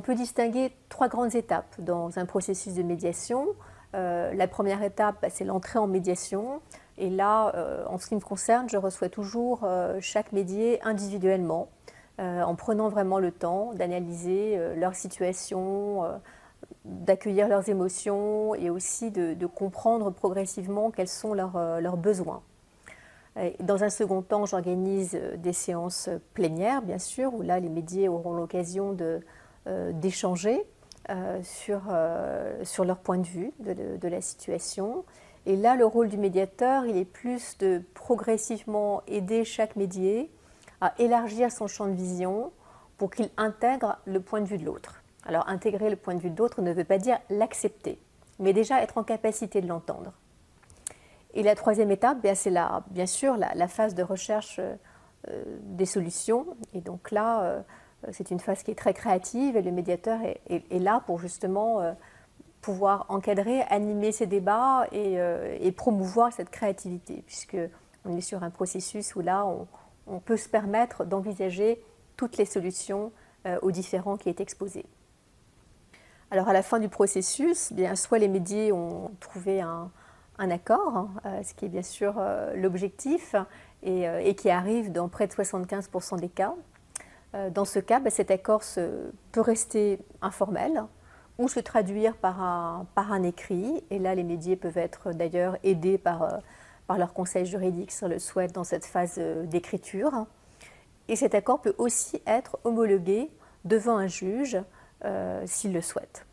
On peut distinguer trois grandes étapes dans un processus de médiation. La première étape, c'est l'entrée en médiation. Et là, en ce qui me concerne, je reçois toujours chaque médié individuellement, en prenant vraiment le temps d'analyser leur situation, d'accueillir leurs émotions et aussi de comprendre progressivement quels sont leurs besoins. Dans un second temps, j'organise des séances plénières, bien sûr, où là, les médiés auront l'occasion d'échanger sur leur point de vue de la situation. Et là, le rôle du médiateur, il est plus de progressivement aider chaque médié à élargir son champ de vision pour qu'il intègre le point de vue de l'autre. Alors, intégrer le point de vue de l'autre ne veut pas dire l'accepter, mais déjà être en capacité de l'entendre. Et la troisième étape, c'est bien sûr la phase de recherche des solutions. Et donc là, c'est une phase qui est très créative et le médiateur est là pour justement pouvoir encadrer, animer ces débats et promouvoir cette créativité, puisqu'on est sur un processus où là, on peut se permettre d'envisager toutes les solutions aux différends qui est exposés. Alors à la fin du processus, soit les médiés ont trouvé un accord, ce qui est bien sûr l'objectif, et qui arrive dans près de 75% des cas. Dans ce cas, cet accord peut rester informel ou se traduire par un écrit. Et là, les médiés peuvent être d'ailleurs aidés par leur conseil juridique si le souhaitent dans cette phase d'écriture. Et cet accord peut aussi être homologué devant un juge s'il le souhaite.